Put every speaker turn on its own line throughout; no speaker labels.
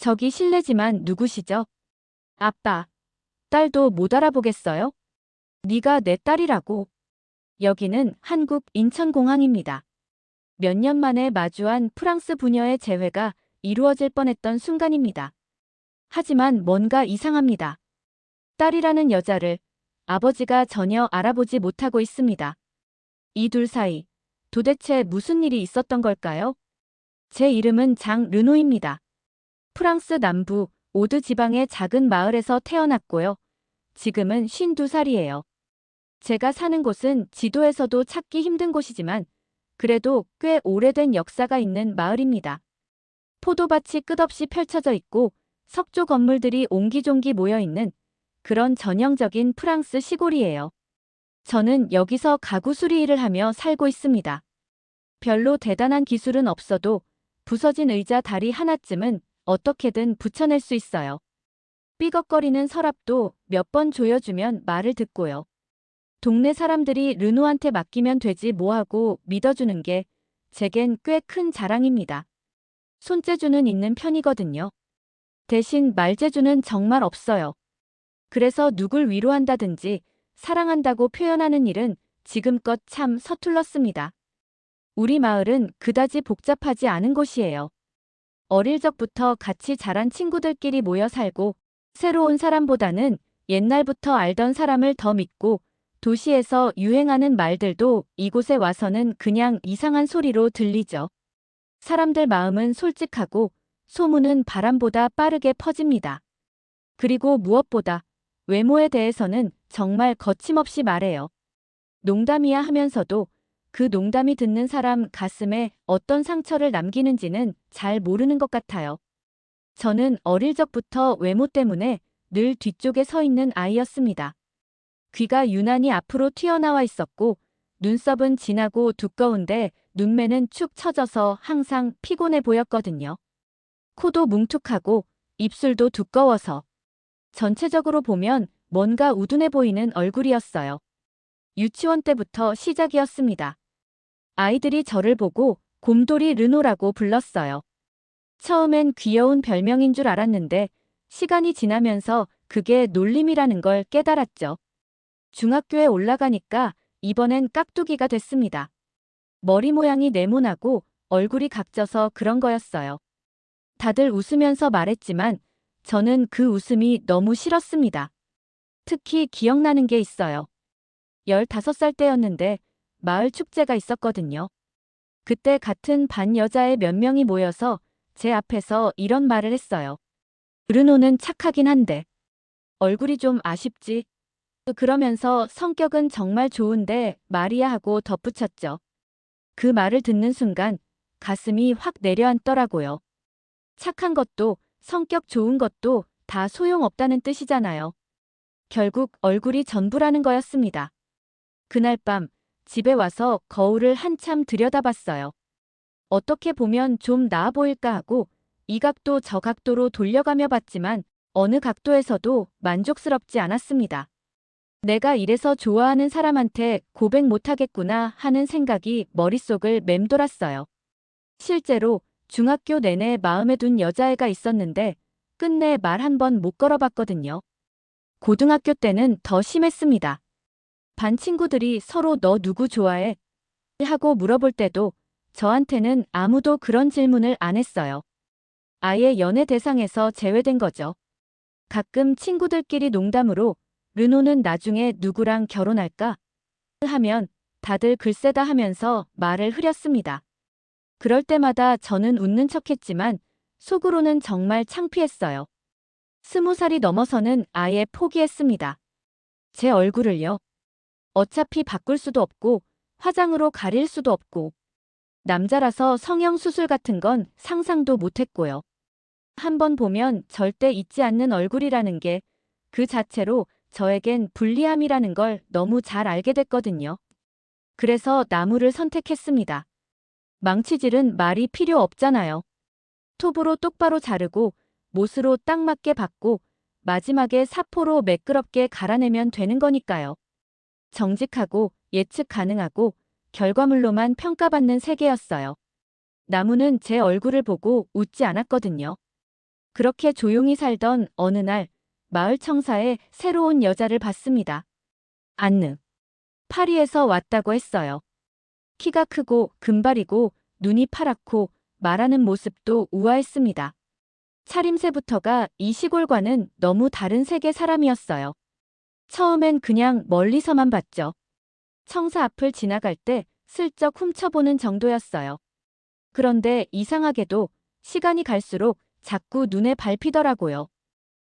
저기 실례지만 누구시죠? 아빠. 딸도 못 알아보겠어요? 네가 내 딸이라고. 여기는 한국 인천공항입니다. 몇 년 만에 마주한 프랑스 부녀의 재회가 이루어질 뻔했던 순간입니다. 하지만 뭔가 이상합니다. 딸이라는 여자를 아버지가 전혀 알아보지 못하고 있습니다. 이 둘 사이 도대체 무슨 일이 있었던 걸까요? 제 이름은 장 르노입니다. 프랑스 남부 오드 지방의 작은 마을에서 태어났고요. 지금은 52살이에요. 제가 사는 곳은 지도에서도 찾기 힘든 곳이지만 그래도 꽤 오래된 역사가 있는 마을입니다. 포도밭이 끝없이 펼쳐져 있고 석조 건물들이 옹기종기 모여 있는 그런 전형적인 프랑스 시골이에요. 저는 여기서 가구 수리 일을 하며 살고 있습니다. 별로 대단한 기술은 없어도 부서진 의자 다리 하나쯤은 어떻게든 붙여낼 수 있어요. 삐걱거리는 서랍도 몇 번 조여주면 말을 듣고요. 동네 사람들이 르노한테 맡기면 되지 뭐하고 믿어주는 게 제겐 꽤 큰 자랑입니다. 손재주는 있는 편이거든요. 대신 말재주는 정말 없어요. 그래서 누굴 위로한다든지 사랑한다고 표현하는 일은 지금껏 참 서툴렀습니다. 우리 마을은 그다지 복잡하지 않은 곳이에요. 어릴 적부터 같이 자란 친구들끼리 모여 살고 새로운 사람보다는 옛날부터 알던 사람을 더 믿고 도시에서 유행하는 말들도 이곳에 와서는 그냥 이상한 소리로 들리죠. 사람들 마음은 솔직하고 소문은 바람보다 빠르게 퍼집니다. 그리고 무엇보다 외모에 대해서는 정말 거침없이 말해요. 농담이야 하면서도 그 농담이 듣는 사람 가슴에 어떤 상처를 남기는지는 잘 모르는 것 같아요. 저는 어릴 적부터 외모 때문에 늘 뒤쪽에 서 있는 아이였습니다. 귀가 유난히 앞으로 튀어나와 있었고 눈썹은 진하고 두꺼운데 눈매는 축 처져서 항상 피곤해 보였거든요. 코도 뭉툭하고 입술도 두꺼워서 전체적으로 보면 뭔가 우둔해 보이는 얼굴이었어요. 유치원 때부터 시작이었습니다. 아이들이 저를 보고 곰돌이 르노라고 불렀어요. 처음엔 귀여운 별명인 줄 알았는데 시간이 지나면서 그게 놀림이라는 걸 깨달았죠. 중학교에 올라가니까 이번엔 깍두기가 됐습니다. 머리 모양이 네모나고 얼굴이 각져서 그런 거였어요. 다들 웃으면서 말했지만 저는 그 웃음이 너무 싫었습니다. 특히 기억나는 게 있어요. 15살 때였는데 마을 축제가 있었거든요. 그때 같은 반 여자애 몇 명이 모여서 제 앞에서 이런 말을 했어요. 르노는 착하긴 한데 얼굴이 좀 아쉽지. 그러면서 성격은 정말 좋은데 말이야 하고 덧붙였죠. 그 말을 듣는 순간 가슴이 확 내려앉더라고요. 착한 것도 성격 좋은 것도 다 소용없다는 뜻이잖아요. 결국 얼굴이 전부라는 거였습니다. 그날 밤 집에 와서 거울을 한참 들여다봤어요. 어떻게 보면 좀 나아 보일까 하고 이 각도 저 각도로 돌려가며 봤지만 어느 각도에서도 만족스럽지 않았습니다. 내가 이래서 좋아하는 사람한테 고백 못하겠구나 하는 생각이 머릿속을 맴돌았어요. 실제로 중학교 내내 마음에 둔 여자애가 있었는데 끝내 말 한 번 못 걸어봤거든요. 고등학교 때는 더 심했습니다. 반 친구들이 서로 너 누구 좋아해? 하고 물어볼 때도 저한테는 아무도 그런 질문을 안 했어요. 아예 연애 대상에서 제외된 거죠. 가끔 친구들끼리 농담으로 르노는 나중에 누구랑 결혼할까? 하면 다들 글쎄다 하면서 말을 흐렸습니다. 그럴 때마다 저는 웃는 척했지만 속으로는 정말 창피했어요. 20살이 넘어서는 아예 포기했습니다. 제 얼굴을요. 어차피 바꿀 수도 없고 화장으로 가릴 수도 없고 남자라서 성형수술 같은 건 상상도 못했고요. 한번 보면 절대 잊지 않는 얼굴이라는 게 그 자체로 저에겐 불리함이라는 걸 너무 잘 알게 됐거든요. 그래서 나무를 선택했습니다. 망치질은 말이 필요 없잖아요. 톱으로 똑바로 자르고 못으로 딱 맞게 박고 마지막에 사포로 매끄럽게 갈아내면 되는 거니까요. 정직하고 예측 가능하고 결과물로만 평가받는 세계였어요. 나무는 제 얼굴을 보고 웃지 않았거든요. 그렇게 조용히 살던 어느 날 마을 청사에 새로운 여자를 봤습니다. 안느. 파리에서 왔다고 했어요. 키가 크고 금발이고 눈이 파랗고 말하는 모습도 우아했습니다. 차림새부터가 이 시골과는 너무 다른 세계 사람이었어요. 처음엔 그냥 멀리서만 봤죠. 청사 앞을 지나갈 때 슬쩍 훔쳐보는 정도였어요. 그런데 이상하게도 시간이 갈수록 자꾸 눈에 밟히더라고요.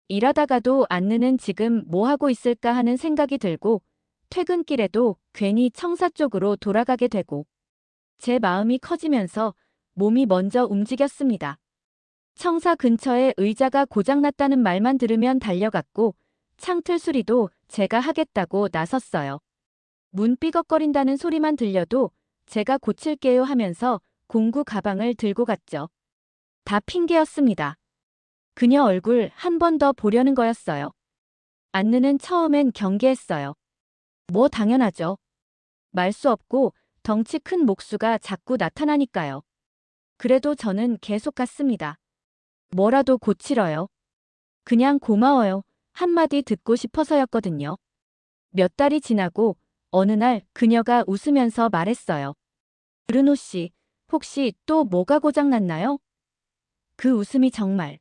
일하다가도 안느는 지금 뭐 하고 있을까 하는 생각이 들고 퇴근길에도 괜히 청사 쪽으로 돌아가게 되고 제 마음이 커지면서 몸이 먼저 움직였습니다. 청사 근처에 의자가 고장났다는 말만 들으면 달려갔고 창틀 수리도 제가 하겠다고 나섰어요. 문 삐걱거린다는 소리만 들려도 제가 고칠게요 하면서 공구 가방을 들고 갔죠. 다 핑계였습니다. 그녀 얼굴 한 번 더 보려는 거였어요. 안느는 처음엔 경계했어요. 뭐 당연하죠. 말 수 없고 덩치 큰 목수가 자꾸 나타나니까요. 그래도 저는 계속 갔습니다. 뭐라도 고치러요. 그냥 고마워요. 한마디 듣고 싶어서였거든요. 몇 달이 지나고 어느 날 그녀가 웃으면서 말했어요. 브루노 씨, 혹시 또 뭐가 고장났나요? 그 웃음이 정말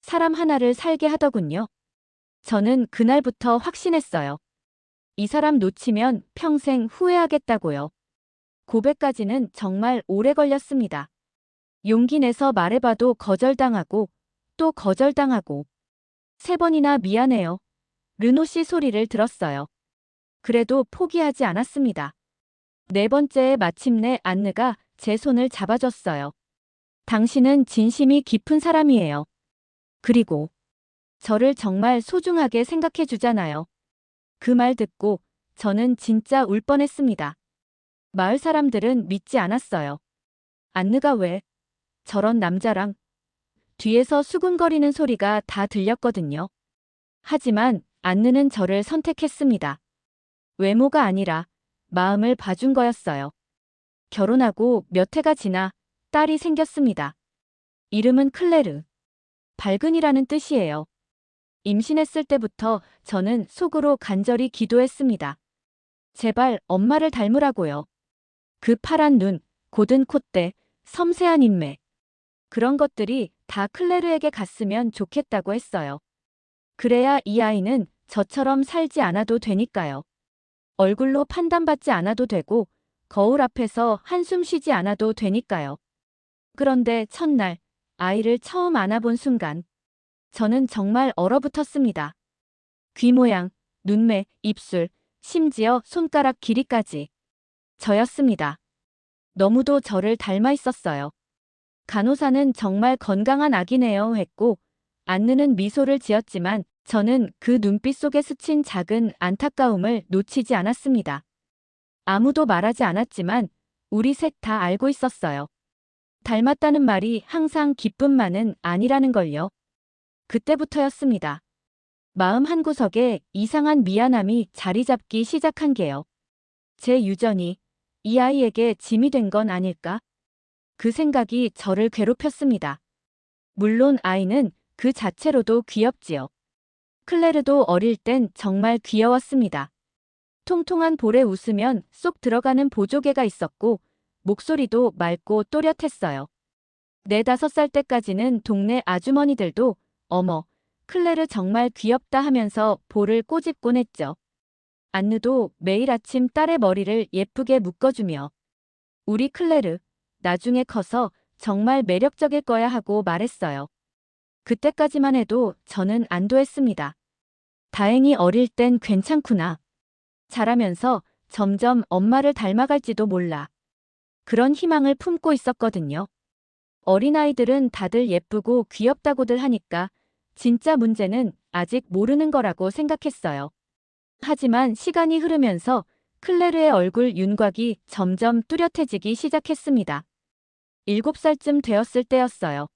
사람 하나를 살게 하더군요. 저는 그날부터 확신했어요. 이 사람 놓치면 평생 후회하겠다고요. 고백까지는 정말 오래 걸렸습니다. 용기 내서 말해봐도 거절당하고 또 거절당하고 3번이나 미안해요. 르노 씨 소리를 들었어요. 그래도 포기하지 않았습니다. 4번째에 마침내 안느가 제 손을 잡아줬어요. 당신은 진심이 깊은 사람이에요. 그리고 저를 정말 소중하게 생각해 주잖아요. 그 말 듣고 저는 진짜 울 뻔했습니다. 마을 사람들은 믿지 않았어요. 안느가 왜 저런 남자랑 뒤에서 수군거리는 소리가 다 들렸거든요. 하지만 안느는 저를 선택했습니다. 외모가 아니라 마음을 봐준 거였어요. 결혼하고 몇 해가 지나 딸이 생겼습니다. 이름은 클레르. 밝은이라는 뜻이에요. 임신했을 때부터 저는 속으로 간절히 기도했습니다. 제발 엄마를 닮으라고요. 그 파란 눈, 곧은 콧대, 섬세한 인매. 그런 것들이 다 클레르에게 갔으면 좋겠다고 했어요. 그래야 이 아이는 저처럼 살지 않아도 되니까요. 얼굴로 판단받지 않아도 되고 거울 앞에서 한숨 쉬지 않아도 되니까요. 그런데 첫날 아이를 처음 안아본 순간 저는 정말 얼어붙었습니다. 귀 모양, 눈매, 입술, 심지어 손가락 길이까지 저였습니다. 너무도 저를 닮아 있었어요. 간호사는 정말 건강한 아기네요 했고 안느는 미소를 지었지만 저는 그 눈빛 속에 스친 작은 안타까움을 놓치지 않았습니다. 아무도 말하지 않았지만 우리 셋 다 알고 있었어요. 닮았다는 말이 항상 기쁨만은 아니라는 걸요. 그때부터였습니다. 마음 한구석에 이상한 미안함이 자리 잡기 시작한 게요. 제 유전이 이 아이에게 짐이 된 건 아닐까? 그 생각이 저를 괴롭혔습니다. 물론 아이는 그 자체로도 귀엽지요. 클레르도 어릴 땐 정말 귀여웠습니다. 통통한 볼에 웃으면 쏙 들어가는 보조개가 있었고 목소리도 맑고 또렷했어요. 4~5살 때까지는 동네 아주머니들도 어머, 클레르 정말 귀엽다 하면서 볼을 꼬집곤 했죠. 안느도 매일 아침 딸의 머리를 예쁘게 묶어주며 우리 클레르, 나중에 커서 정말 매력적일 거야 하고 말했어요. 그때까지만 해도 저는 안도했습니다. 다행히 어릴 땐 괜찮구나. 자라면서 점점 엄마를 닮아갈지도 몰라. 그런 희망을 품고 있었거든요. 어린아이들은 다들 예쁘고 귀엽다고들 하니까 진짜 문제는 아직 모르는 거라고 생각했어요. 하지만 시간이 흐르면서 클레르의 얼굴 윤곽이 점점 뚜렷해지기 시작했습니다. 7살쯤 되었을 때였어요.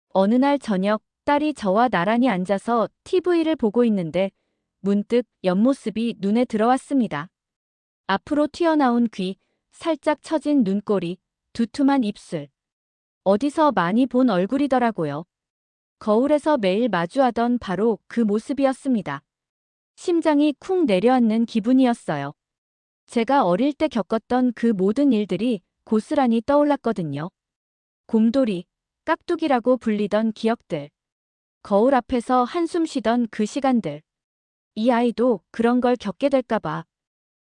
어느 날 저녁 딸이 저와 나란히 앉아서 TV를 보고 있는데 문득 옆모습이 눈에 들어왔습니다. 앞으로 튀어나온 귀, 살짝 처진 눈꼬리, 두툼한 입술. 어디서 많이 본 얼굴이더라고요. 거울에서 매일 마주하던 바로 그 모습이었습니다. 심장이 쿵 내려앉는 기분이었어요. 제가 어릴 때 겪었던 그 모든 일들이 고스란히 떠올랐거든요. 곰돌이, 깍두기라고 불리던 기억들. 거울 앞에서 한숨 쉬던 그 시간들. 이 아이도 그런 걸 겪게 될까봐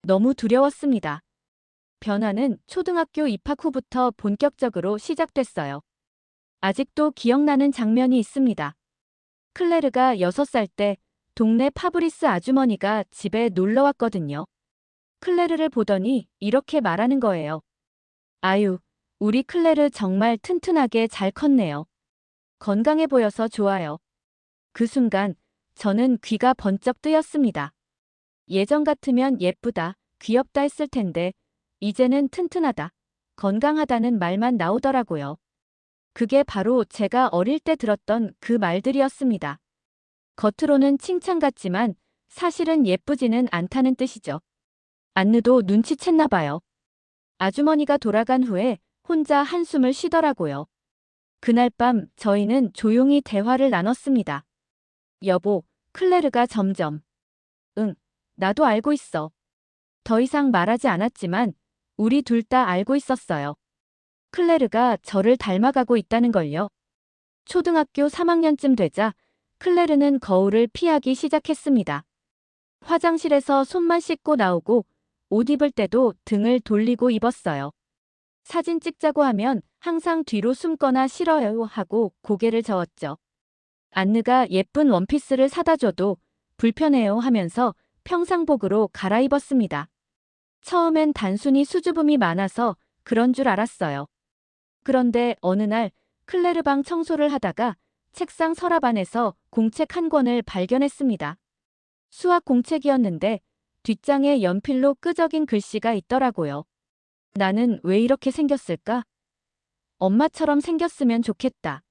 너무 두려웠습니다. 변화는 초등학교 입학 후부터 본격적으로 시작됐어요. 아직도 기억나는 장면이 있습니다. 클레르가 6살 때 동네 파브리스 아주머니가 집에 놀러 왔거든요. 클레르를 보더니 이렇게 말하는 거예요. 아유, 우리 클레르 정말 튼튼하게 잘 컸네요. 건강해 보여서 좋아요. 그 순간 저는 귀가 번쩍 뜨였습니다. 예전 같으면 예쁘다, 귀엽다 했을 텐데 이제는 튼튼하다, 건강하다는 말만 나오더라고요. 그게 바로 제가 어릴 때 들었던 그 말들이었습니다. 겉으로는 칭찬 같지만 사실은 예쁘지는 않다는 뜻이죠. 안느도 눈치챘나 봐요. 아주머니가 돌아간 후에 혼자 한숨을 쉬더라고요. 그날 밤 저희는 조용히 대화를 나눴습니다. 여보, 클레르가 점점. 응, 나도 알고 있어. 더 이상 말하지 않았지만 우리 둘 다 알고 있었어요. 클레르가 저를 닮아가고 있다는 걸요. 초등학교 3학년쯤 되자 클레르는 거울을 피하기 시작했습니다. 화장실에서 손만 씻고 나오고 옷 입을 때도 등을 돌리고 입었어요. 사진 찍자고 하면 항상 뒤로 숨거나 싫어요 하고 고개를 저었죠. 안느가 예쁜 원피스를 사다 줘도 불편해요 하면서 평상복으로 갈아입었습니다. 처음엔 단순히 수줍음이 많아서 그런 줄 알았어요. 그런데 어느 날 클레르 방 청소를 하다가 책상 서랍 안에서 공책 한 권을 발견했습니다. 수학 공책이었는데 뒷장에 연필로 끄적인 글씨가 있더라고요. 나는 왜 이렇게 생겼을까? 엄마처럼 생겼으면 좋겠다.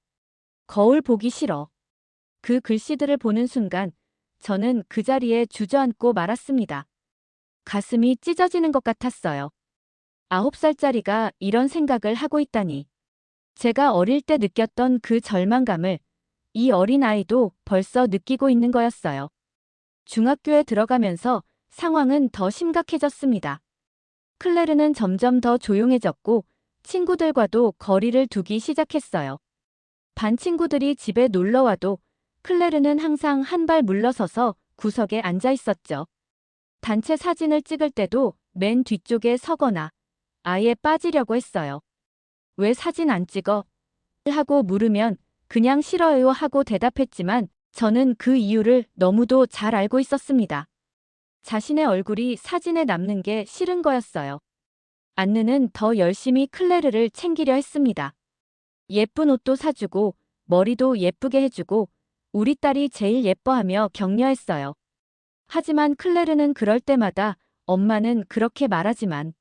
거울 보기 싫어. 그 글씨들을 보는 순간 저는 그 자리에 주저앉고 말았습니다. 가슴이 찢어지는 것 같았어요. 9살짜리가 이런 생각을 하고 있다니. 제가 어릴 때 느꼈던 그 절망감을 이 어린 아이도 벌써 느끼고 있는 거였어요. 중학교에 들어가면서 상황은 더 심각해졌습니다. 클레르는 점점 더 조용해졌고 친구들과도 거리를 두기 시작했어요. 반 친구들이 집에 놀러와도 클레르는 항상 한 발 물러서서 구석에 앉아 있었죠. 단체 사진을 찍을 때도 맨 뒤쪽에 서거나 아예 빠지려고 했어요. 왜 사진 안 찍어? 하고 물으면 그냥 싫어요 하고 대답했지만 저는 그 이유를 너무도 잘 알고 있었습니다. 자신의 얼굴이 사진에 남는 게 싫은 거였어요. 안느는 더 열심히 클레르를 챙기려 했습니다. 예쁜 옷도 사주고 머리도 예쁘게 해주고 우리 딸이 제일 예뻐하며 격려했어요. 하지만 클레르는 그럴 때마다 엄마는 그렇게 말하지만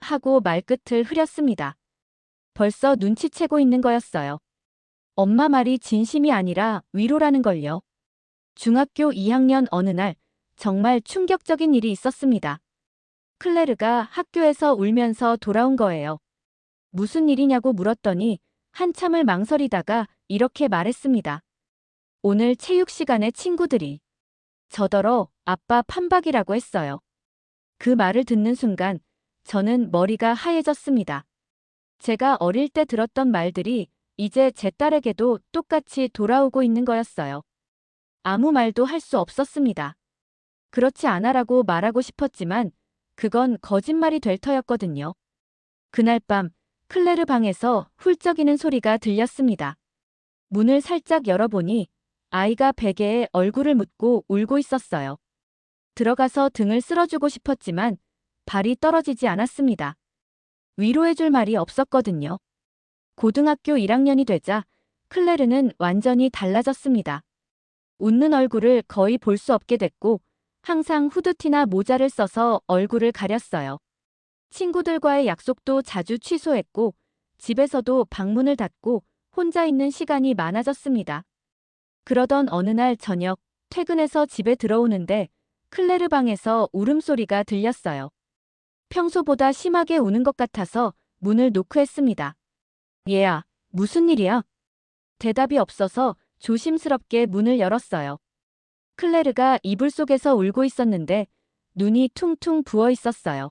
하고 말끝을 흐렸습니다. 벌써 눈치채고 있는 거였어요. 엄마 말이 진심이 아니라 위로라는 걸요. 중학교 2학년 어느 날 정말 충격적인 일이 있었습니다. 클레르가 학교에서 울면서 돌아온 거예요. 무슨 일이냐고 물었더니 한참을 망설이다가 이렇게 말했습니다. 오늘 체육 시간에 친구들이 저더러 아빠 판박이라고 했어요. 그 말을 듣는 순간 저는 머리가 하얘졌습니다. 제가 어릴 때 들었던 말들이 이제 제 딸에게도 똑같이 돌아오고 있는 거였어요. 아무 말도 할 수 없었습니다. 그렇지 않아라고 말하고 싶었지만 그건 거짓말이 될 터였거든요. 그날 밤 클레르 방에서 훌쩍이는 소리가 들렸습니다. 문을 살짝 열어보니 아이가 베개에 얼굴을 묻고 울고 있었어요. 들어가서 등을 쓸어주고 싶었지만 발이 떨어지지 않았습니다. 위로해줄 말이 없었거든요. 고등학교 1학년이 되자 클레르는 완전히 달라졌습니다. 웃는 얼굴을 거의 볼 수 없게 됐고 항상 후드티나 모자를 써서 얼굴을 가렸어요. 친구들과의 약속도 자주 취소했고 집에서도 방문을 닫고 혼자 있는 시간이 많아졌습니다. 그러던 어느 날 저녁 퇴근해서 집에 들어오는데 클레르 방에서 울음소리가 들렸어요. 평소보다 심하게 우는 것 같아서 문을 노크했습니다. 얘야, 무슨 일이야? 대답이 없어서 조심스럽게 문을 열었어요. 클레르가 이불 속에서 울고 있었는데 눈이 퉁퉁 부어 있었어요.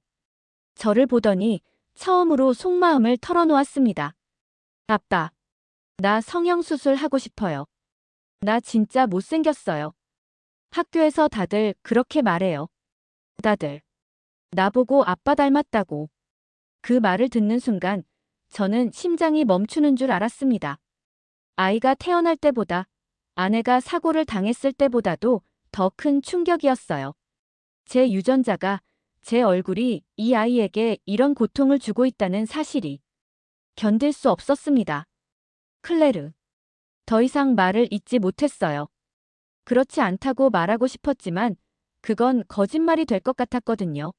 저를 보더니 처음으로 속마음을 털어놓았습니다. 아빠, 나 성형수술 하고 싶어요. 나 진짜 못생겼어요. 학교에서 다들 그렇게 말해요. 다들 나보고 아빠 닮았다고. 그 말을 듣는 순간 저는 심장이 멈추는 줄 알았습니다. 아이가 태어날 때보다, 아내가 사고를 당했을 때보다도 더 큰 충격이었어요. 제 유전자가, 제 얼굴이 이 아이에게 이런 고통을 주고 있다는 사실이 견딜 수 없었습니다. 클레르. 더 이상 말을 잇지 못했어요. 그렇지 않다고 말하고 싶었지만 그건 거짓말이 될 것 같았거든요.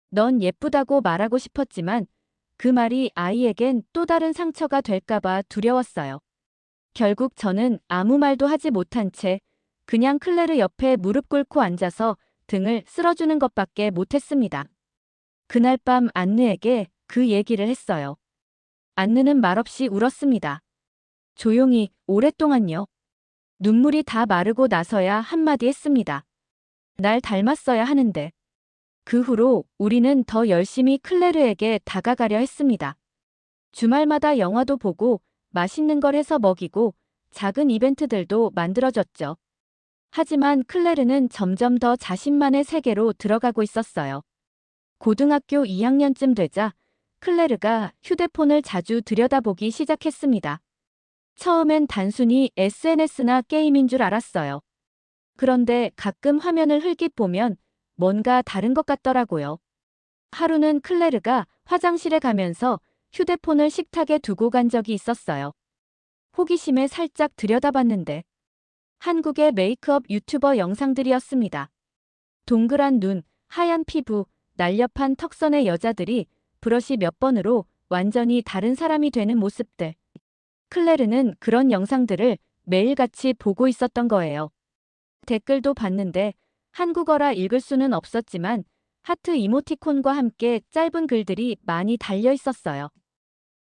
넌 예쁘다고 말하고 싶었지만 그 말이 아이에겐 또 다른 상처가 될까봐 두려웠어요. 결국 저는 아무 말도 하지 못한 채 그냥 클레르 옆에 무릎 꿇고 앉아서 등을 쓸어주는 것밖에 못했습니다. 그날 밤 안느에게 그 얘기를 했어요. 안느는 말없이 울었습니다. 조용히, 오랫동안요. 눈물이 다 마르고 나서야 한마디 했습니다. 날 닮았어야 하는데. 그 후로 우리는 더 열심히 클레르에게 다가가려 했습니다. 주말마다 영화도 보고 맛있는 걸 해서 먹이고 작은 이벤트들도 만들어졌죠. 하지만 클레르는 점점 더 자신만의 세계로 들어가고 있었어요. 고등학교 2학년쯤 되자 클레르가 휴대폰을 자주 들여다보기 시작했습니다. 처음엔 단순히 SNS나 게임인 줄 알았어요. 그런데 가끔 화면을 흘낏 보면 뭔가 다른 것 같더라고요. 하루는 클레르가 화장실에 가면서 휴대폰을 식탁에 두고 간 적이 있었어요. 호기심에 살짝 들여다봤는데 한국의 메이크업 유튜버 영상들이었습니다. 동그란 눈, 하얀 피부, 날렵한 턱선의 여자들이 브러쉬 몇 번으로 완전히 다른 사람이 되는 모습들. 클레르는 그런 영상들을 매일같이 보고 있었던 거예요. 댓글도 봤는데 한국어라 읽을 수는 없었지만 하트 이모티콘과 함께 짧은 글들이 많이 달려 있었어요.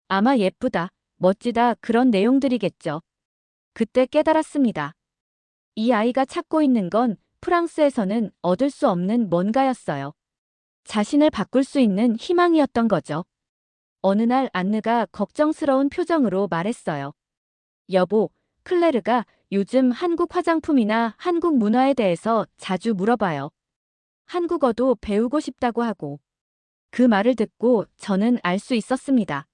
아마 예쁘다, 멋지다 그런 내용들이겠죠. 그때 깨달았습니다. 이 아이가 찾고 있는 건 프랑스에서는 얻을 수 없는 뭔가였어요. 자신을 바꿀 수 있는 희망이었던 거죠. 어느 날 안느가 걱정스러운 표정으로 말했어요. 여보, 클레르가 요즘 한국 화장품이나 한국 문화에 대해서 자주 물어봐요. 한국어도 배우고 싶다고 하고. 그 말을 듣고 저는 알 수 있었습니다.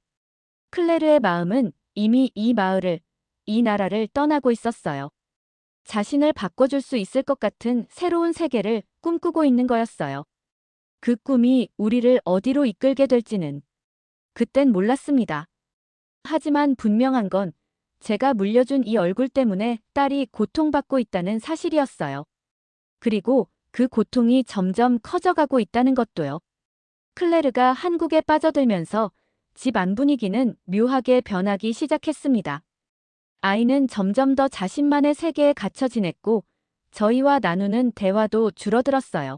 클레르의 마음은 이미 이 마을을, 이 나라를 떠나고 있었어요. 자신을 바꿔줄 수 있을 것 같은 새로운 세계를 꿈꾸고 있는 거였어요. 그 꿈이 우리를 어디로 이끌게 될지는 그땐 몰랐습니다. 하지만 분명한 건 제가 물려준 이 얼굴 때문에 딸이 고통받고 있다는 사실이었어요. 그리고 그 고통이 점점 커져가고 있다는 것도요. 클레르가 한국에 빠져들면서 집 안 분위기는 묘하게 변하기 시작했습니다. 아이는 점점 더 자신만의 세계에 갇혀 지냈고 저희와 나누는 대화도 줄어들었어요.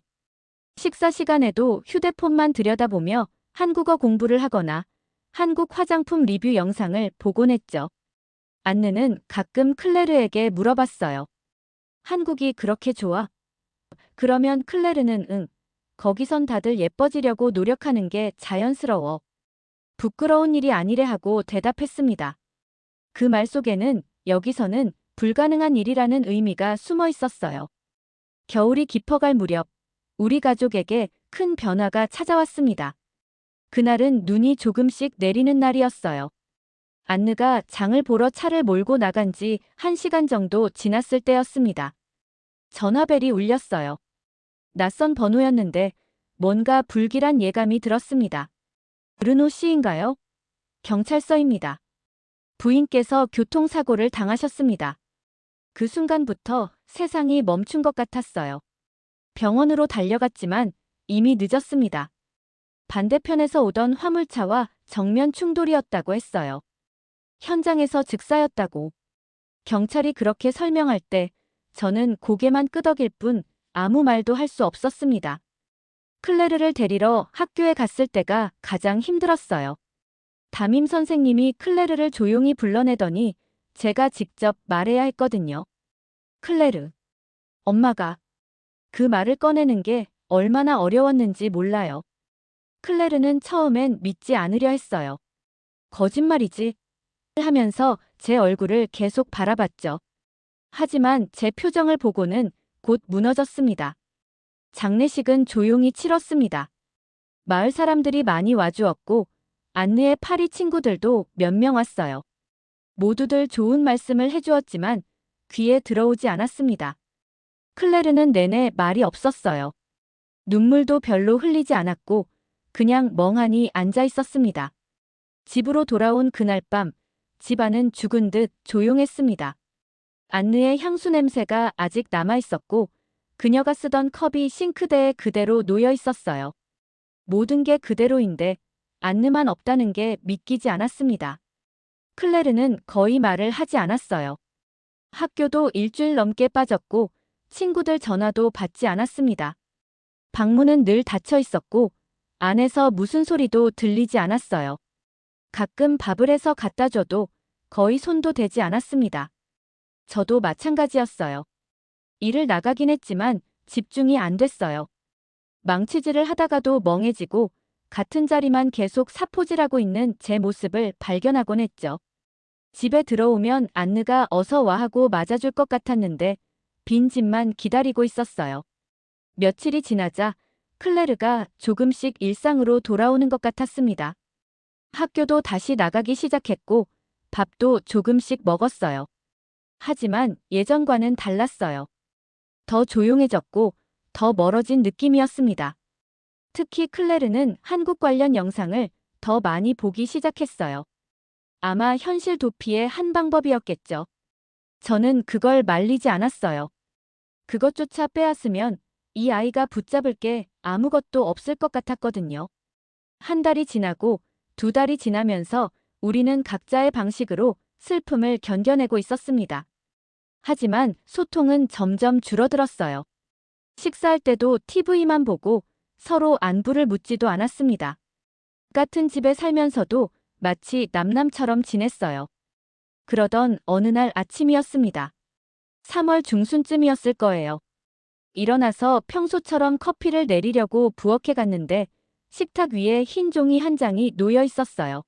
식사 시간에도 휴대폰만 들여다보며 한국어 공부를 하거나 한국 화장품 리뷰 영상을 보곤 했죠. 안느는 가끔 클레르에게 물어봤어요. 한국이 그렇게 좋아? 그러면 클레르는 응. 거기선 다들 예뻐지려고 노력하는 게 자연스러워. 부끄러운 일이 아니래 하고 대답했습니다. 그 말 속에는 여기서는 불가능한 일이라는 의미가 숨어 있었어요. 겨울이 깊어갈 무렵 우리 가족에게 큰 변화가 찾아왔습니다. 그날은 눈이 조금씩 내리는 날이었어요. 안느가 장을 보러 차를 몰고 나간 지 1시간 정도 지났을 때였습니다. 전화벨이 울렸어요. 낯선 번호였는데 뭔가 불길한 예감이 들었습니다. 르노 씨인가요? 경찰서입니다. 부인께서 교통사고를 당하셨습니다. 그 순간부터 세상이 멈춘 것 같았어요. 병원으로 달려갔지만 이미 늦었습니다. 반대편에서 오던 화물차와 정면 충돌이었다고 했어요. 현장에서 즉사였다고. 경찰이 그렇게 설명할 때 저는 고개만 끄덕일 뿐 아무 말도 할 수 없었습니다. 클레르를 데리러 학교에 갔을 때가 가장 힘들었어요. 담임 선생님이 클레르를 조용히 불러내더니 제가 직접 말해야 했거든요. 클레르. 엄마가 그 말을 꺼내는 게 얼마나 어려웠는지 몰라요. 클레르는 처음엔 믿지 않으려 했어요. 거짓말이지 하면서 제 얼굴을 계속 바라봤죠. 하지만 제 표정을 보고는 곧 무너졌습니다. 장례식은 조용히 치렀습니다. 마을 사람들이 많이 와주었고 안느의 파리 친구들도 몇 명 왔어요. 모두들 좋은 말씀을 해주었지만 귀에 들어오지 않았습니다. 클레르는 내내 말이 없었어요. 눈물도 별로 흘리지 않았고 그냥 멍하니 앉아 있었습니다. 집으로 돌아온 그날 밤 집안은 죽은 듯 조용했습니다. 안느의 향수 냄새가 아직 남아 있었고 그녀가 쓰던 컵이 싱크대에 그대로 놓여 있었어요. 모든 게 그대로인데 안느만 없다는 게 믿기지 않았습니다. 클레르는 거의 말을 하지 않았어요. 학교도 일주일 넘게 빠졌고 친구들 전화도 받지 않았습니다. 방문은 늘 닫혀 있었고 안에서 무슨 소리도 들리지 않았어요. 가끔 밥을 해서 갖다 줘도 거의 손도 대지 않았습니다. 저도 마찬가지였어요. 일을 나가긴 했지만 집중이 안 됐어요. 망치질을 하다가도 멍해지고 같은 자리만 계속 사포질하고 있는 제 모습을 발견하곤 했죠. 집에 들어오면 안느가 어서 와 하고 맞아줄 것 같았는데 빈 집만 기다리고 있었어요. 며칠이 지나자 클레르가 조금씩 일상으로 돌아오는 것 같았습니다. 학교도 다시 나가기 시작했고 밥도 조금씩 먹었어요. 하지만 예전과는 달랐어요. 더 조용해졌고 더 멀어진 느낌이었습니다. 특히 클레르는 한국 관련 영상을 더 많이 보기 시작했어요. 아마 현실 도피의 한 방법이었겠죠. 저는 그걸 말리지 않았어요. 그것조차 빼앗으면 이 아이가 붙잡을 게 아무것도 없을 것 같았거든요. 한 달이 지나고 두 달이 지나면서 우리는 각자의 방식으로 슬픔을 견뎌내고 있었습니다. 하지만 소통은 점점 줄어들었어요. 식사할 때도 TV만 보고 서로 안부를 묻지도 않았습니다. 같은 집에 살면서도 마치 남남처럼 지냈어요. 그러던 어느 날 아침이었습니다. 3월 중순쯤이었을 거예요. 일어나서 평소처럼 커피를 내리려고 부엌에 갔는데 식탁 위에 흰 종이 한 장이 놓여 있었어요.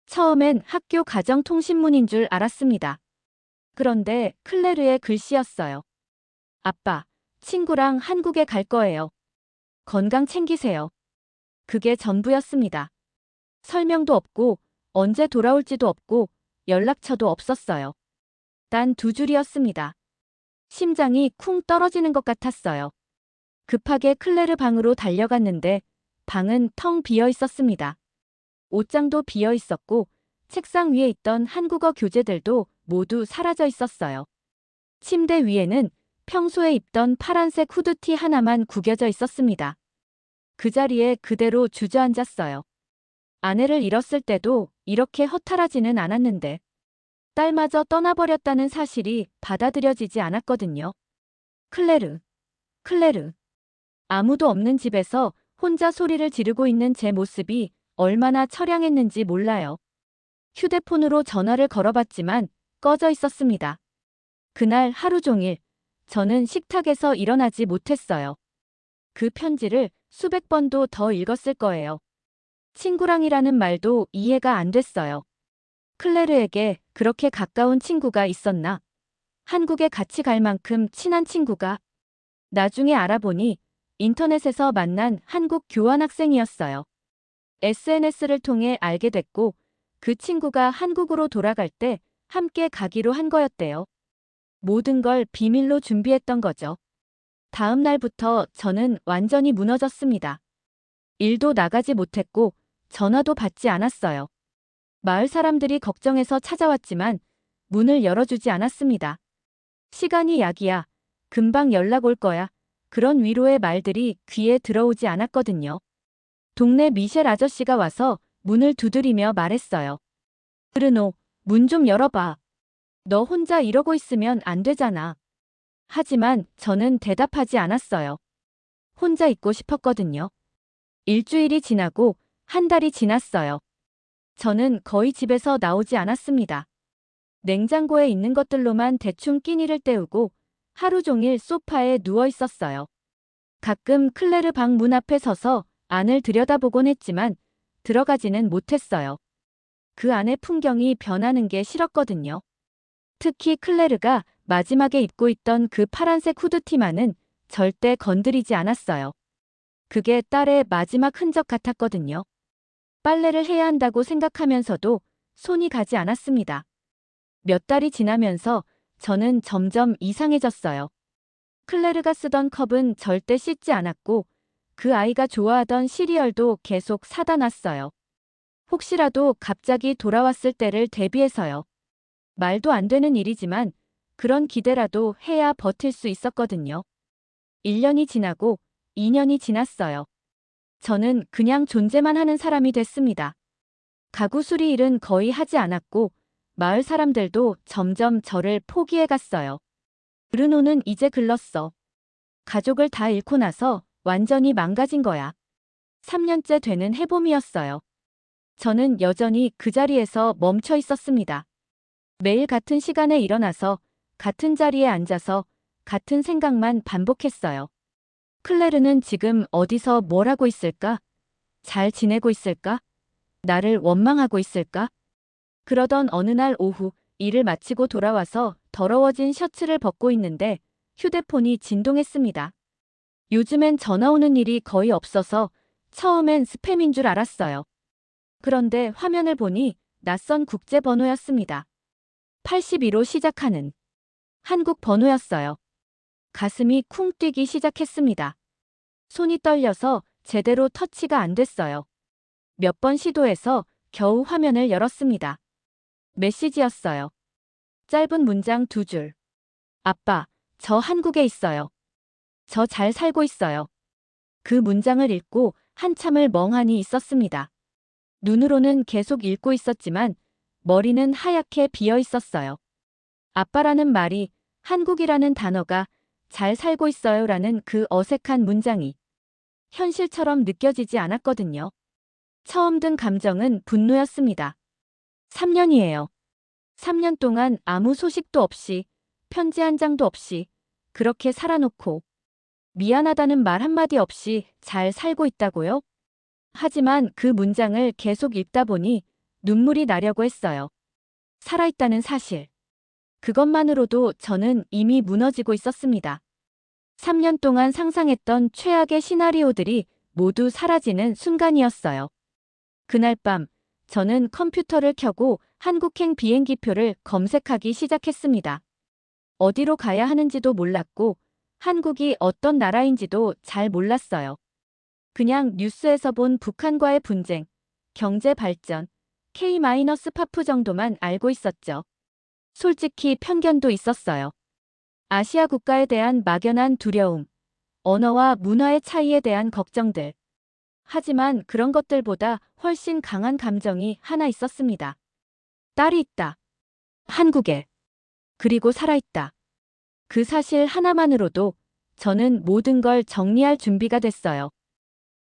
처음엔 학교 가정통신문인 줄 알았습니다. 그런데 클레르의 글씨였어요. 아빠, 친구랑 한국에 갈 거예요. 건강 챙기세요. 그게 전부였습니다. 설명도 없고 언제 돌아올지도 없고 연락처도 없었어요. 단 두 줄이었습니다. 심장이 쿵 떨어지는 것 같았어요. 급하게 클레르 방으로 달려갔는데 방은 텅 비어 있었습니다. 옷장도 비어 있었고 책상 위에 있던 한국어 교재들도 모두 사라져 있었어요. 침대 위에는 평소에 입던 파란색 후드티 하나만 구겨져 있었습니다. 그 자리에 그대로 주저앉았어요. 아내를 잃었을 때도 이렇게 허탈하지는 않았는데 딸마저 떠나버렸다는 사실이 받아들여지지 않았거든요. 클레르. 아무도 없는 집에서 혼자 소리를 지르고 있는 제 모습이 얼마나 처량했는지 몰라요. 휴대폰으로 전화를 걸어봤지만 꺼져 있었습니다. 그날 하루 종일 저는 식탁에서 일어나지 못했어요. 그 편지를 수백 번도 더 읽었을 거예요. 친구랑이라는 말도 이해가 안 됐어요. 클레르에게 그렇게 가까운 친구가 있었나? 한국에 같이 갈 만큼 친한 친구가. 나중에 알아보니 인터넷에서 만난 한국 교환학생이었어요. SNS를 통해 알게 됐고 그 친구가 한국으로 돌아갈 때 함께 가기로 한 거였대요. 모든 걸 비밀로 준비했던 거죠. 다음 날부터 저는 완전히 무너졌습니다. 일도 나가지 못했고 전화도 받지 않았어요. 마을 사람들이 걱정해서 찾아왔지만 문을 열어주지 않았습니다. 시간이 약이야. 금방 연락 올 거야. 그런 위로의 말들이 귀에 들어오지 않았거든요. 동네 미셸 아저씨가 와서 문을 두드리며 말했어요. 브르노, 문 좀 열어봐. 너 혼자 이러고 있으면 안 되잖아. 하지만 저는 대답하지 않았어요. 혼자 있고 싶었거든요. 일주일이 지나고 한 달이 지났어요. 저는 거의 집에서 나오지 않았습니다. 냉장고에 있는 것들로만 대충 끼니를 때우고 하루 종일 소파에 누워 있었어요. 가끔 클레르 방 문 앞에 서서 안을 들여다보곤 했지만 들어가지는 못했어요. 그 안의 풍경이 변하는 게 싫었거든요. 특히 클레르가 마지막에 입고 있던 그 파란색 후드티만은 절대 건드리지 않았어요. 그게 딸의 마지막 흔적 같았거든요. 빨래를 해야 한다고 생각하면서도 손이 가지 않았습니다. 몇 달이 지나면서 저는 점점 이상해졌어요. 클레르가 쓰던 컵은 절대 씻지 않았고 그 아이가 좋아하던 시리얼도 계속 사다 놨어요. 혹시라도 갑자기 돌아왔을 때를 대비해서요. 말도 안 되는 일이지만 그런 기대라도 해야 버틸 수 있었거든요. 1년이 지나고 2년이 지났어요. 저는 그냥 존재만 하는 사람이 됐습니다. 가구 수리 일은 거의 하지 않았고 마을 사람들도 점점 저를 포기해 갔어요. 브루노는 이제 글렀어. 가족을 다 잃고 나서 완전히 망가진 거야. 3년째 되는 해봄이었어요. 저는 여전히 그 자리에서 멈춰 있었습니다. 매일 같은 시간에 일어나서 같은 자리에 앉아서 같은 생각만 반복했어요. 클레르는 지금 어디서 뭘 하고 있을까? 잘 지내고 있을까? 나를 원망하고 있을까? 그러던 어느 날 오후 일을 마치고 돌아와서 더러워진 셔츠를 벗고 있는데 휴대폰이 진동했습니다. 요즘엔 전화 오는 일이 거의 없어서 처음엔 스팸인 줄 알았어요. 그런데 화면을 보니 낯선 국제 번호였습니다. 82로 시작하는 한국 번호였어요. 가슴이 쿵 뛰기 시작했습니다. 손이 떨려서 제대로 터치가 안 됐어요. 몇 번 시도해서 겨우 화면을 열었습니다. 메시지였어요. 짧은 문장 2줄. 아빠, 저 한국에 있어요. 저 잘 살고 있어요. 그 문장을 읽고 한참을 멍하니 있었습니다. 눈으로는 계속 읽고 있었지만 머리는 하얗게 비어 있었어요. 아빠라는 말이, 한국이라는 단어가, 잘 살고 있어요라는 그 어색한 문장이 현실처럼 느껴지지 않았거든요. 처음 든 감정은 분노였습니다. 3년이에요. 3년 동안 아무 소식도 없이, 편지 한 장도 없이, 그렇게 살아놓고, 미안하다는 말 한마디 없이 잘 살고 있다고요? 하지만 그 문장을 계속 읽다 보니 눈물이 나려고 했어요. 살아있다는 사실. 그것만으로도 저는 이미 무너지고 있었습니다. 3년 동안 상상했던 최악의 시나리오들이 모두 사라지는 순간이었어요. 그날 밤, 저는 컴퓨터를 켜고 한국행 비행기표를 검색하기 시작했습니다. 어디로 가야 하는지도 몰랐고, 한국이 어떤 나라인지도 잘 몰랐어요. 그냥 뉴스에서 본 북한과의 분쟁, 경제 발전, K-파프 정도만 알고 있었죠. 솔직히 편견도 있었어요. 아시아 국가에 대한 막연한 두려움, 언어와 문화의 차이에 대한 걱정들. 하지만 그런 것들보다 훨씬 강한 감정이 하나 있었습니다. 딸이 있다. 한국에. 그리고 살아있다. 그 사실 하나만으로도 저는 모든 걸 정리할 준비가 됐어요.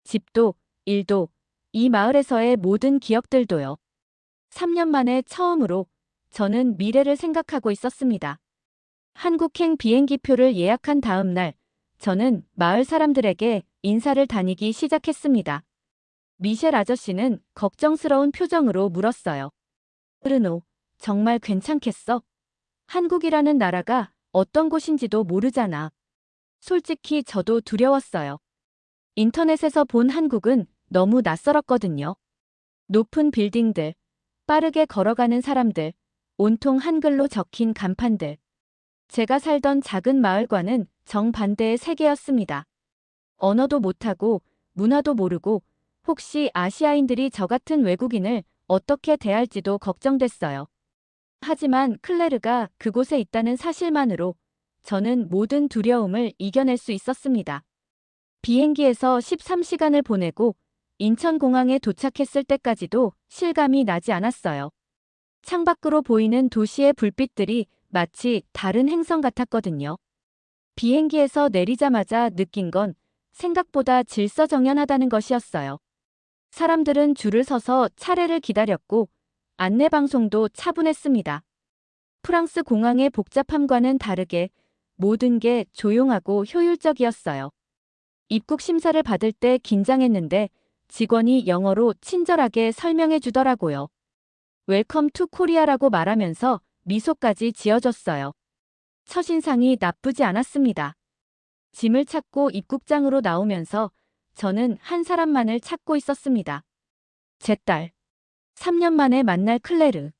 집도, 일도, 이 마을에서의 모든 기억들도요. 3년 만에 처음으로 저는 미래를 생각하고 있었습니다. 한국행 비행기표를 예약한 다음 날, 저는 마을 사람들에게 인사를 다니기 시작했습니다. 미셸 아저씨는 걱정스러운 표정으로 물었어요. 브루노, 정말 괜찮겠어? 한국이라는 나라가 어떤 곳인지도 모르잖아. 솔직히 저도 두려웠어요. 인터넷에서 본 한국은 너무 낯설었거든요. 높은 빌딩들, 빠르게 걸어가는 사람들, 온통 한글로 적힌 간판들. 제가 살던 작은 마을과는 정반대의 세계였습니다. 언어도 못하고 문화도 모르고 혹시 아시아인들이 저 같은 외국인을 어떻게 대할지도 걱정됐어요. 하지만 클레르가 그곳에 있다는 사실만으로 저는 모든 두려움을 이겨낼 수 있었습니다. 비행기에서 13시간을 보내고 인천공항에 도착했을 때까지도 실감이 나지 않았어요. 창밖으로 보이는 도시의 불빛들이 마치 다른 행성 같았거든요. 비행기에서 내리자마자 느낀 건 생각보다 질서정연하다는 것이었어요. 사람들은 줄을 서서 차례를 기다렸고 안내방송도 차분했습니다. 프랑스 공항의 복잡함과는 다르게 모든 게 조용하고 효율적이었어요. 입국 심사를 받을 때 긴장했는데 직원이 영어로 친절하게 설명해 주더라고요. 웰컴 투 코리아라고 말하면서 미소까지 지어줬어요. 첫인상이 나쁘지 않았습니다. 짐을 찾고 입국장으로 나오면서 저는 한 사람만을 찾고 있었습니다. 제 딸. 3년 만에 만날 클레르.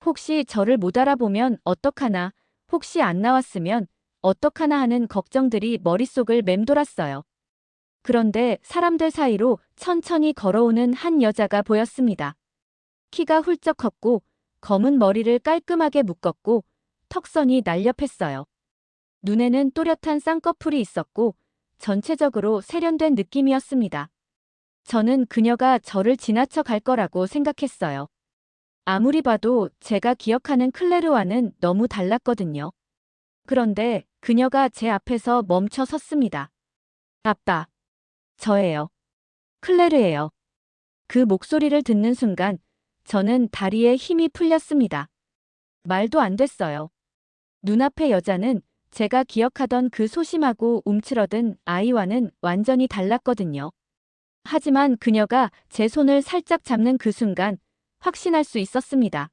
혹시 저를 못 알아보면 어떡하나, 혹시 안 나왔으면 어떡하나 하는 걱정들이 머릿속을 맴돌았어요. 그런데 사람들 사이로 천천히 걸어오는 한 여자가 보였습니다. 키가 훌쩍 컸고 검은 머리를 깔끔하게 묶었고 턱선이 날렵했어요. 눈에는 또렷한 쌍꺼풀이 있었고 전체적으로 세련된 느낌이었습니다. 저는 그녀가 저를 지나쳐 갈 거라고 생각했어요. 아무리 봐도 제가 기억하는 클레르와는 너무 달랐거든요. 그런데 그녀가 제 앞에서 멈춰 섰습니다. 아빠. 저예요. 클레르예요. 그 목소리를 듣는 순간 저는 다리에 힘이 풀렸습니다. 말도 안 됐어요. 눈앞의 여자는 제가 기억하던 그 소심하고 움츠러든 아이와는 완전히 달랐거든요. 하지만 그녀가 제 손을 살짝 잡는 그 순간 확신할 수 있었습니다.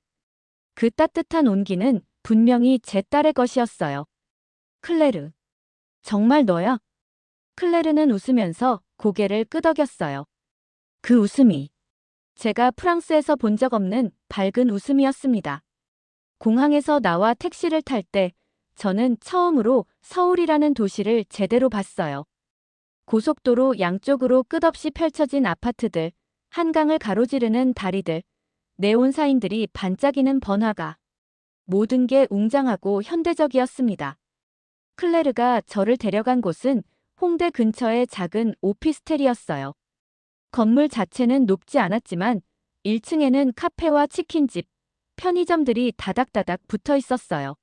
그 따뜻한 온기는 분명히 제 딸의 것이었어요. 클레르. 정말 너야? 클레르는 웃으면서 고개를 끄덕였어요. 그 웃음이 제가 프랑스에서 본 적 없는 밝은 웃음이었습니다. 공항에서 나와 택시를 탈 때 저는 처음으로 서울이라는 도시를 제대로 봤어요. 고속도로 양쪽으로 끝없이 펼쳐진 아파트들, 한강을 가로지르는 다리들, 네온사인들이 반짝이는 번화가. 모든 게 웅장하고 현대적이었습니다. 클레르가 저를 데려간 곳은 홍대 근처의 작은 오피스텔이었어요. 건물 자체는 높지 않았지만 1층에는 카페와 치킨집, 편의점들이 다닥다닥 붙어 있었어요.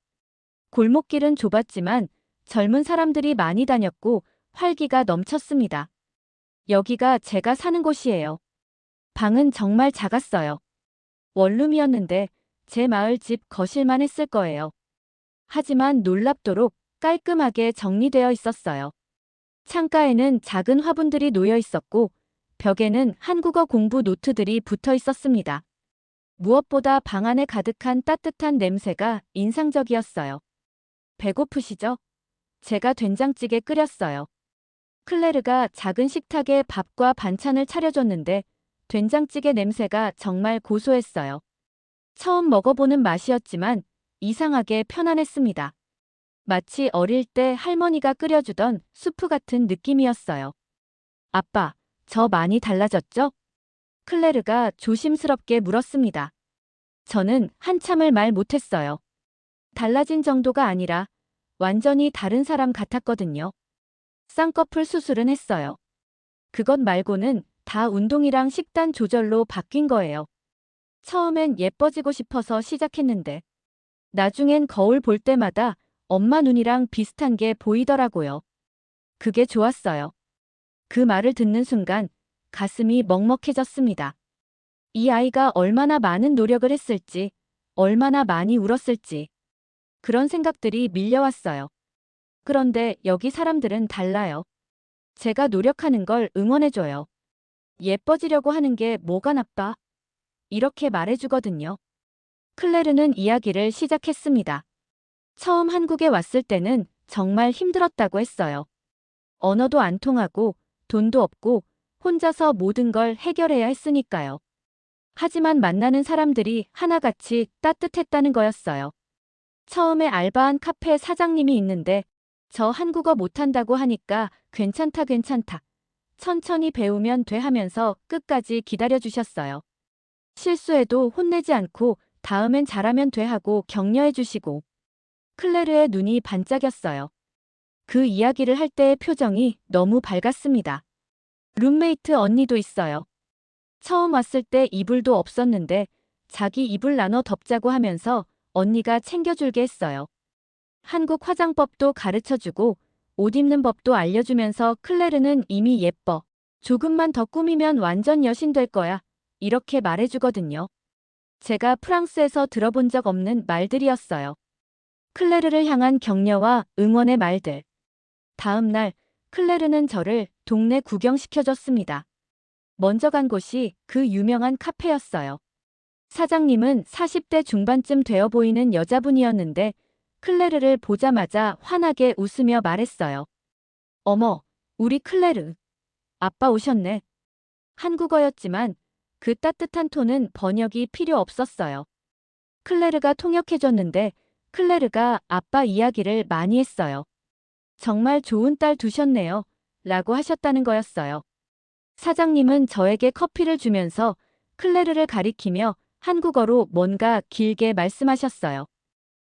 골목길은 좁았지만 젊은 사람들이 많이 다녔고 활기가 넘쳤습니다. 여기가 제가 사는 곳이에요. 방은 정말 작았어요. 원룸이었는데 제 마을 집 거실만 했을 거예요. 하지만 놀랍도록 깔끔하게 정리되어 있었어요. 창가에는 작은 화분들이 놓여 있었고 벽에는 한국어 공부 노트들이 붙어 있었습니다. 무엇보다 방 안에 가득한 따뜻한 냄새가 인상적이었어요. 배고프시죠? 제가 된장찌개 끓였어요. 클레르가 작은 식탁에 밥과 반찬을 차려줬는데 된장찌개 냄새가 정말 고소했어요. 처음 먹어보는 맛이었지만 이상하게 편안했습니다. 마치 어릴 때 할머니가 끓여주던 수프 같은 느낌이었어요. 아빠, 저 많이 달라졌죠? 클레르가 조심스럽게 물었습니다. 저는 한참을 말 못했어요. 달라진 정도가 아니라 완전히 다른 사람 같았거든요. 쌍꺼풀 수술은 했어요. 그것 말고는 다 운동이랑 식단 조절로 바뀐 거예요. 처음엔 예뻐지고 싶어서 시작했는데 나중엔 거울 볼 때마다 엄마 눈이랑 비슷한 게 보이더라고요. 그게 좋았어요. 그 말을 듣는 순간 가슴이 먹먹해졌습니다. 이 아이가 얼마나 많은 노력을 했을지, 얼마나 많이 울었을지 그런 생각들이 밀려왔어요. 그런데 여기 사람들은 달라요. 제가 노력하는 걸 응원해줘요. 예뻐지려고 하는 게 뭐가 나빠? 이렇게 말해주거든요. 클레르는 이야기를 시작했습니다. 처음 한국에 왔을 때는 정말 힘들었다고 했어요. 언어도 안 통하고 돈도 없고 혼자서 모든 걸 해결해야 했으니까요. 하지만 만나는 사람들이 하나같이 따뜻했다는 거였어요. 처음에 알바한 카페 사장님이 있는데 저 한국어 못한다고 하니까 괜찮다 괜찮다. 천천히 배우면 돼 하면서 끝까지 기다려주셨어요. 실수해도 혼내지 않고 다음엔 잘하면 돼 하고 격려해 주시고 클레르의 눈이 반짝였어요. 그 이야기를 할 때의 표정이 너무 밝았습니다. 룸메이트 언니도 있어요. 처음 왔을 때 이불도 없었는데 자기 이불 나눠 덮자고 하면서 언니가 챙겨줄게 했어요. 한국 화장법도 가르쳐주고 옷 입는 법도 알려주면서 클레르는 이미 예뻐. 조금만 더 꾸미면 완전 여신 될 거야. 이렇게 말해주거든요. 제가 프랑스에서 들어본 적 없는 말들이었어요. 클레르를 향한 격려와 응원의 말들. 다음 날 클레르는 저를 동네 구경시켜줬습니다. 먼저 간 곳이 그 유명한 카페였어요. 사장님은 40대 중반쯤 되어 보이는 여자분이었는데 클레르를 보자마자 환하게 웃으며 말했어요. 어머, 우리 클레르. 아빠 오셨네. 한국어였지만 그 따뜻한 톤은 번역이 필요 없었어요. 클레르가 통역해줬는데 클레르가 아빠 이야기를 많이 했어요. 정말 좋은 딸 두셨네요. 라고 하셨다는 거였어요. 사장님은 저에게 커피를 주면서 클레르를 가리키며 한국어로 뭔가 길게 말씀하셨어요.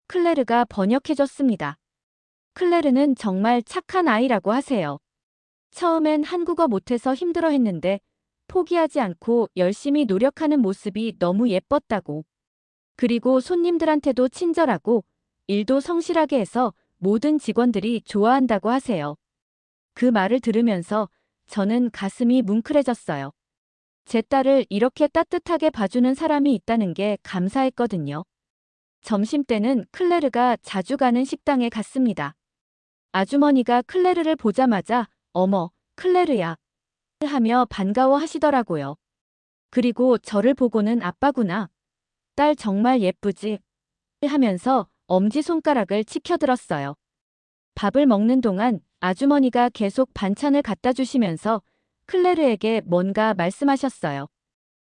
클레르가 번역해줬습니다. 클레르는 정말 착한 아이라고 하세요. 처음엔 한국어 못해서 힘들어했는데 포기하지 않고 열심히 노력하는 모습이 너무 예뻤다고. 그리고 손님들한테도 친절하고 일도 성실하게 해서 모든 직원들이 좋아한다고 하세요. 그 말을 들으면서 저는 가슴이 뭉클해졌어요. 제 딸을 이렇게 따뜻하게 봐주는 사람이 있다는 게 감사했거든요. 점심때는 클레르가 자주 가는 식당에 갔습니다. 아주머니가 클레르를 보자마자 어머, 클레르야 하며 반가워하시더라고요. 그리고 저를 보고는 아빠구나. 딸 정말 예쁘지? 하면서 엄지손가락을 치켜들었어요. 밥을 먹는 동안 아주머니가 계속 반찬을 갖다 주시면서 클레르에게 뭔가 말씀하셨어요.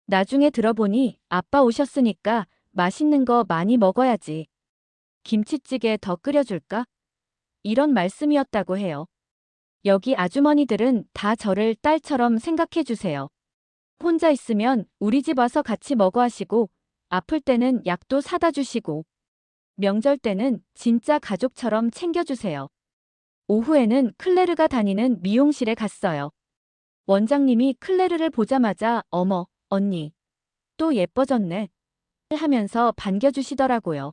나중에 들어보니 아빠 오셨으니까 맛있는 거 많이 먹어야지. 김치찌개 더 끓여줄까? 이런 말씀이었다고 해요. 여기 아주머니들은 다 저를 딸처럼 생각해 주세요. 혼자 있으면 우리 집 와서 같이 먹어 하시고 아플 때는 약도 사다 주시고 명절 때는 진짜 가족처럼 챙겨주세요. 오후에는 클레르가 다니는 미용실에 갔어요. 원장님이 클레르를 보자마자 어머, 언니, 또 예뻐졌네 하면서 반겨주시더라고요.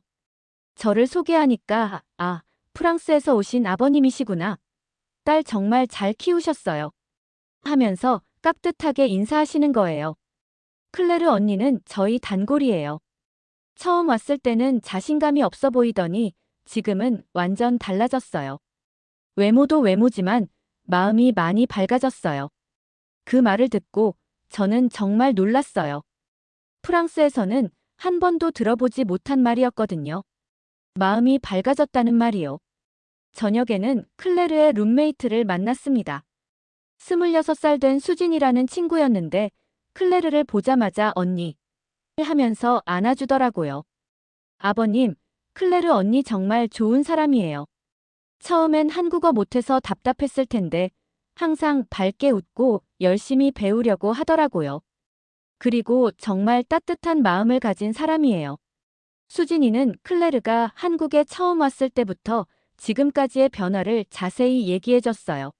저를 소개하니까 아, 프랑스에서 오신 아버님이시구나. 딸 정말 잘 키우셨어요. 하면서 깍듯하게 인사하시는 거예요. 클레르 언니는 저희 단골이에요. 처음 왔을 때는 자신감이 없어 보이더니 지금은 완전 달라졌어요. 외모도 외모지만 마음이 많이 밝아졌어요. 그 말을 듣고 저는 정말 놀랐어요. 프랑스에서는 한 번도 들어보지 못한 말이었거든요. 마음이 밝아졌다는 말이요. 저녁에는 클레르의 룸메이트를 만났습니다. 26살 된 수진이라는 친구였는데 클레르를 보자마자 언니 하면서 안아주더라고요. 아버님, 클레르 언니 정말 좋은 사람이에요. 처음엔 한국어 못해서 답답했을 텐데 항상 밝게 웃고 열심히 배우려고 하더라고요. 그리고 정말 따뜻한 마음을 가진 사람이에요. 수진이는 클레르가 한국에 처음 왔을 때부터 지금까지의 변화를 자세히 얘기해줬어요.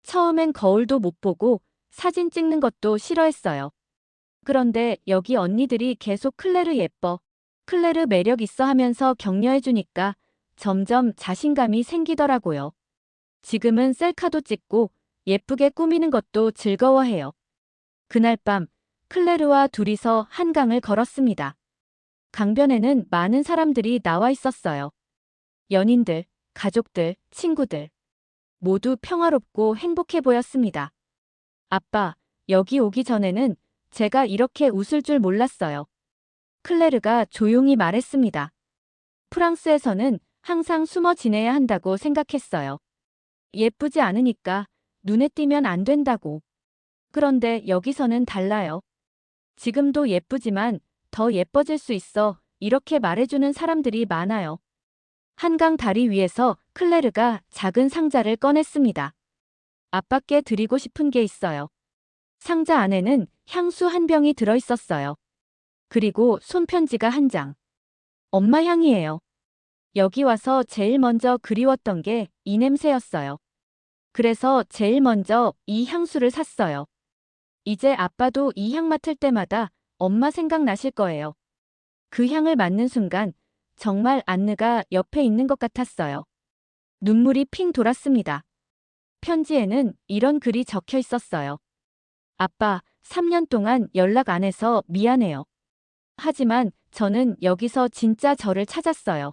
처음엔 거울도 못 보고 사진 찍는 것도 싫어했어요. 그런데 여기 언니들이 계속 클레르 예뻐, 클레르 매력 있어 하면서 격려해주니까 점점 자신감이 생기더라고요. 지금은 셀카도 찍고 예쁘게 꾸미는 것도 즐거워해요. 그날 밤 클레르와 둘이서 한강을 걸었습니다. 강변에는 많은 사람들이 나와 있었어요. 연인들, 가족들, 친구들. 모두 평화롭고 행복해 보였습니다. 아빠, 여기 오기 전에는 제가 이렇게 웃을 줄 몰랐어요. 클레르가 조용히 말했습니다. 프랑스에서는 항상 숨어 지내야 한다고 생각했어요. 예쁘지 않으니까 눈에 띄면 안 된다고. 그런데 여기서는 달라요. 지금도 예쁘지만 더 예뻐질 수 있어 이렇게 말해주는 사람들이 많아요. 한강 다리 위에서 클레르가 작은 상자를 꺼냈습니다. 아빠께 드리고 싶은 게 있어요. 상자 안에는 향수 한 병이 들어있었어요. 그리고 손편지가 한 장. 엄마 향이에요. 여기 와서 제일 먼저 그리웠던 게 이 냄새였어요. 그래서 제일 먼저 이 향수를 샀어요. 이제 아빠도 이 향 맡을 때마다 엄마 생각나실 거예요. 그 향을 맡는 순간 정말 안느가 옆에 있는 것 같았어요. 눈물이 핑 돌았습니다. 편지에는 이런 글이 적혀 있었어요. 아빠, 3년 동안 연락 안 해서 미안해요. 하지만 저는 여기서 진짜 저를 찾았어요.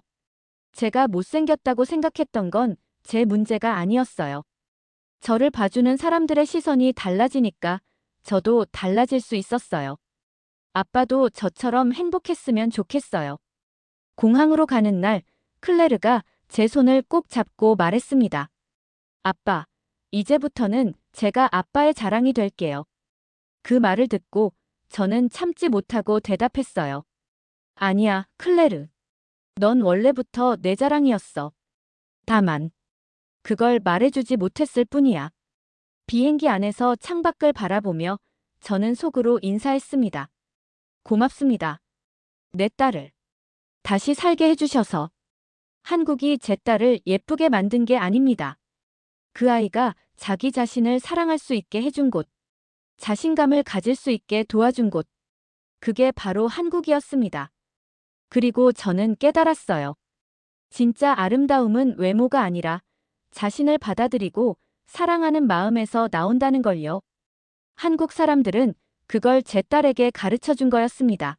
제가 못생겼다고 생각했던 건 제 문제가 아니었어요. 저를 봐주는 사람들의 시선이 달라지니까 저도 달라질 수 있었어요. 아빠도 저처럼 행복했으면 좋겠어요. 공항으로 가는 날, 클레르가 제 손을 꼭 잡고 말했습니다. 아빠, 이제부터는 제가 아빠의 자랑이 될게요. 그 말을 듣고 저는 참지 못하고 대답했어요. 아니야, 클레르. 넌 원래부터 내 자랑이었어. 다만, 그걸 말해주지 못했을 뿐이야. 비행기 안에서 창밖을 바라보며 저는 속으로 인사했습니다. 고맙습니다. 내 딸을 다시 살게 해주셔서. 한국이 제 딸을 예쁘게 만든 게 아닙니다. 그 아이가 자기 자신을 사랑할 수 있게 해준 곳, 자신감을 가질 수 있게 도와준 곳, 그게 바로 한국이었습니다. 그리고 저는 깨달았어요. 진짜 아름다움은 외모가 아니라 자신을 받아들이고 사랑하는 마음에서 나온다는 걸요. 한국 사람들은 그걸 제 딸에게 가르쳐 준 거였습니다.